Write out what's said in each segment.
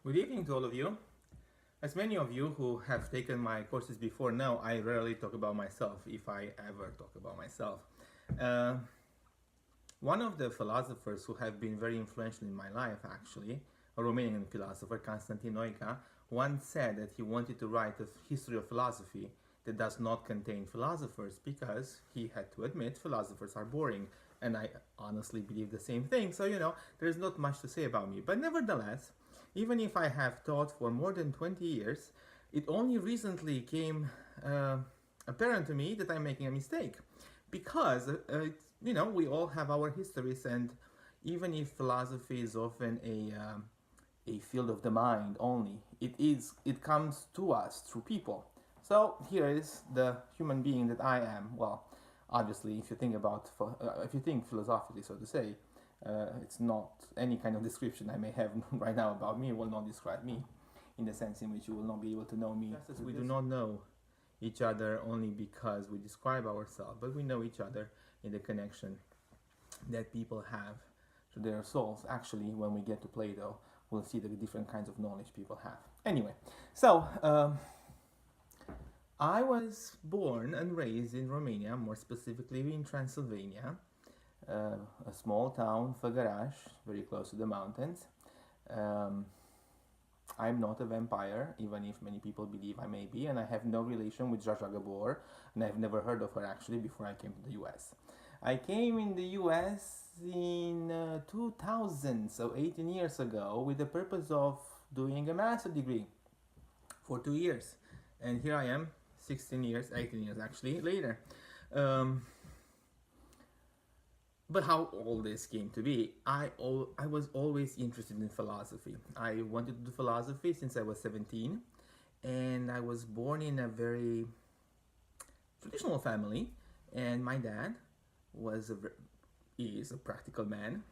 Good evening to all of you. As many of you who have taken my courses before know, I rarely talk about myself, if I ever talk about myself. Uh, One of the philosophers who have been very influential in my life, actually, a Romanian philosopher, Constantin Noica, once said that he wanted to write a history of philosophy that does not contain philosophers because he had to admit philosophers are boring. And I honestly believe the same thing. So, there's not much to say about me. But nevertheless, even if I have taught for more than 20 years, it only recently came apparent to me that I'm making a mistake. Because, we all have our histories, and even if philosophy is often a field of the mind only, it comes to us through people. So here is the human being that I am. Well, obviously, if you think philosophically, so to say, it's not any kind of description I may have right now about me will not describe me, in the sense in which you will not be able to know me. Just as we do not know each other only because we describe ourselves, but we know each other in the connection that people have to their souls. Actually, when we get to Plato, we'll see the different kinds of knowledge people have. Anyway, so I was born and raised in Romania, more specifically in Transylvania, a small town, Făgăraș, very close to the mountains. I'm not a vampire, even if many people believe I may be, and I have no relation with Jaja Gabor, and I've never heard of her actually before I came to the US. I came in the US in 2000, so 18 years ago, with the purpose of doing a master's degree for 2 years. And here I am, 18 years actually, later. But how all this came to be, I was always interested in philosophy. I wanted to do philosophy since I was 17, and I was born in a very traditional family, and my dad is a practical man,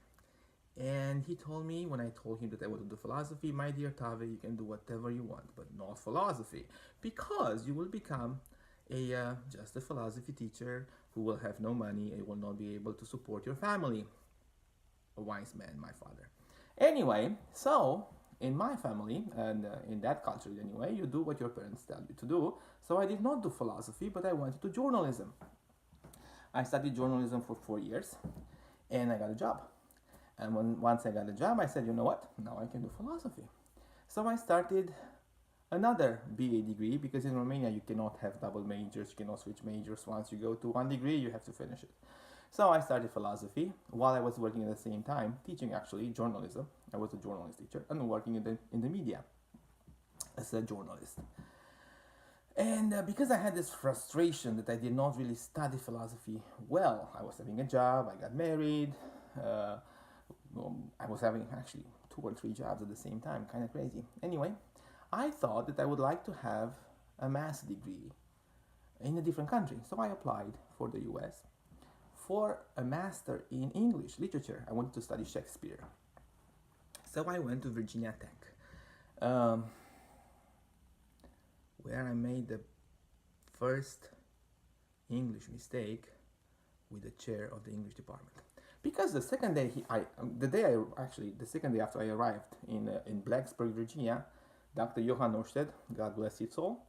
and he told me, when I told him that I want to do philosophy, my dear Tave, you can do whatever you want, but not philosophy, because you will become just a philosophy teacher who will have no money and will not be able to support your family. A wise man, my father. Anyway, so in my family and in that culture anyway, you do what your parents tell you to do. So I did not do philosophy, but I went to journalism. I studied journalism for 4 years, and I got a job. And once I got a job, I said, you know what? Now I can do philosophy. So I started another BA degree, because in Romania you cannot have double majors, you cannot switch majors. Once you go to one degree, you have to finish it. So I started philosophy while I was working at the same time, teaching actually journalism. I was a journalist teacher and working in the media as a journalist. And because I had this frustration that I did not really study philosophy well, I was having a job, I got married, I was having actually 2 or 3 jobs at the same time, kind of crazy. Anyway, I thought that I would like to have a master's degree in a different country. So I applied for the US for a master in English literature. I wanted to study Shakespeare. So I went to Virginia Tech, where I made the first English mistake with the chair of the English department. Because the second day, the second day after I arrived in Blacksburg, Virginia, Dr. Johann Orsted, God bless his soul,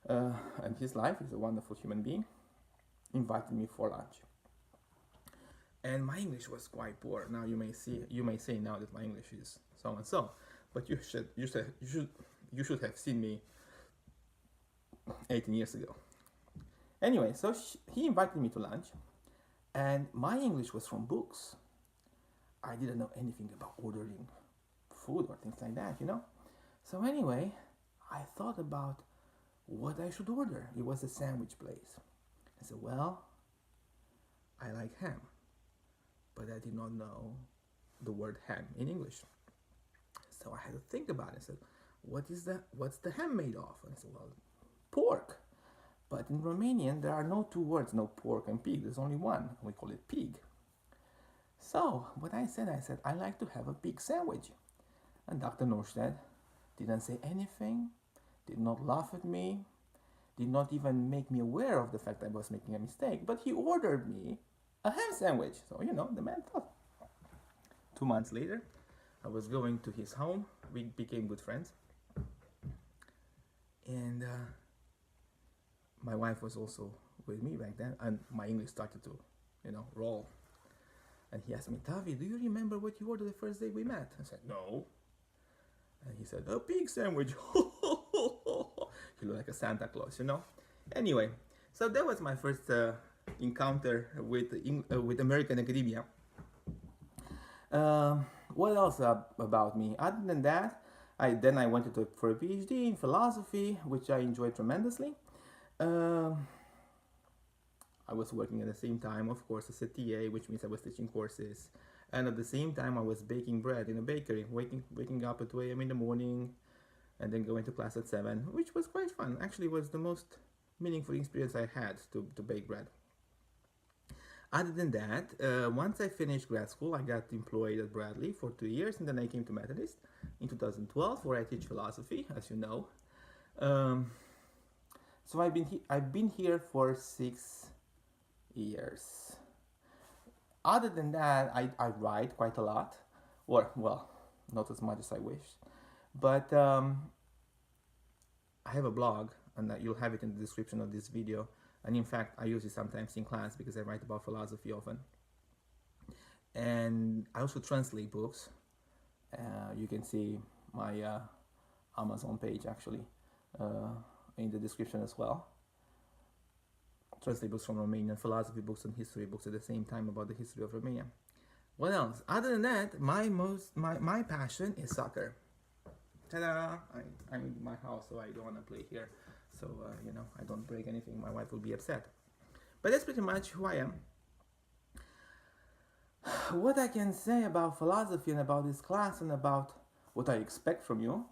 and his life, he's a wonderful human being, invited me for lunch. And my English was quite poor. Now you may say now that my English is so and so, but you should have seen me 18 years ago. Anyway, so he invited me to lunch, and my English was from books. I didn't know anything about ordering food or things like that, So anyway, I thought about what I should order. It was a sandwich place. I said, well, I like ham, but I did not know the word ham in English. So I had to think about it. I said, what's the ham made of? And I said, well, pork. But in Romanian, there are no 2 words, no pork and pig. There's only one, and we call it pig. So what I said, I like to have a pig sandwich. And Dr. Norsted didn't say anything, did not laugh at me, did not even make me aware of the fact that I was making a mistake, but he ordered me a ham sandwich. So, the man thought. 2 months later, I was going to his home we became good friends. And my wife was also with me back then, and my English started to, roll. And he asked me, Tavi, do you remember what you ordered the first day we met? I said, no. And he said, a pig sandwich. He looked like a Santa Claus, Anyway, so that was my first encounter with American academia. What else about me? Other than that, I went for a PhD in philosophy, which I enjoyed tremendously. I was working at the same time, of course, as a TA, which means I was teaching courses. And at the same time, I was baking bread in a bakery, waking up at 2 a.m. in the morning, and then going to class at 7, which was quite fun. Actually, it was the most meaningful experience I had to bake bread. Other than that, once I finished grad school, I got employed at Bradley for 2 years, and then I came to Methodist in 2012, where I teach philosophy, as you know. So I've been here for 6 years. Other than that, I write quite a lot, or well, not as much as I wish, but I have a blog, and you'll have it in the description of this video. And in fact, I use it sometimes in class because I write about philosophy often. And I also translate books. You can see my Amazon page actually in the description as well. Translate books from Romanian, philosophy books and history books at the same time about the history of Romania. What else? Other than that, my passion is soccer. Ta-da! I'm in my house, so I don't want to play here. So, I don't break anything. My wife will be upset. But that's pretty much who I am. What I can say about philosophy and about this class and about what I expect from you,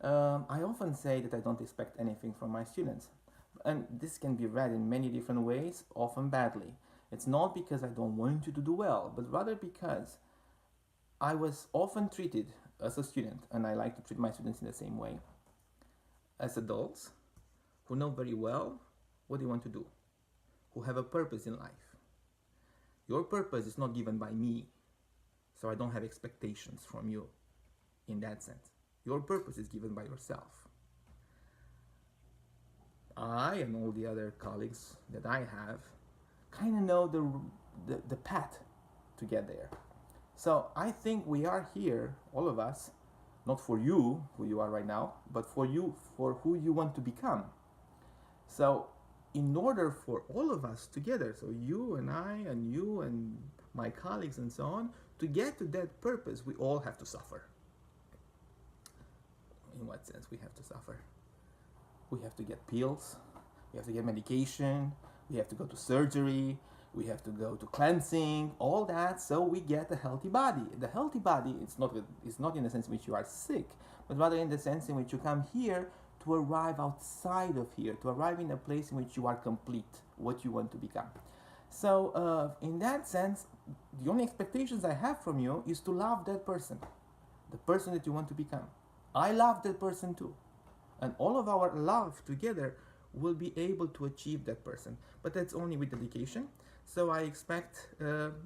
I often say that I don't expect anything from my students. And this can be read in many different ways, often badly. It's not because I don't want you to do well, but rather because I was often treated as a student, and I like to treat my students in the same way, as adults who know very well what they want to do, who have a purpose in life. Your purpose is not given by me, so I don't have expectations from you in that sense. Your purpose is given by yourself. I and all the other colleagues that I have kind of know the path to get there. So I think we are here, all of us, not for you, who you are right now, but for you, for who you want to become. So in order for all of us together, so you and I and you and my colleagues and so on, to get to that purpose, we all have to suffer. In what sense we have to suffer? We have to get pills, we have to get medication, we have to go to surgery, we have to go to cleansing, all that, so we get a healthy body. The healthy body, it's not in the sense in which you are sick, but rather in the sense in which you come here to arrive outside of here, to arrive in a place in which you are complete, what you want to become. So in that sense, the only expectations I have from you is to love that person, the person that you want to become. I love that person too. And all of our love together will be able to achieve that person. But that's only with dedication. So I expect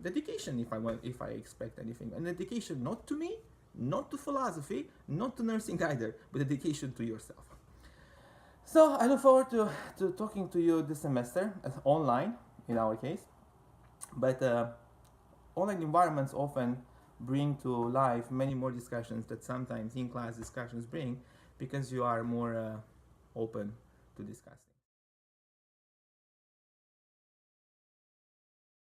dedication if I expect anything. And dedication not to me, not to philosophy, not to nursing either, but dedication to yourself. So I look forward to talking to you this semester, online in our case. But online environments often bring to life many more discussions that sometimes in-class discussions bring, because you are more open to discussing.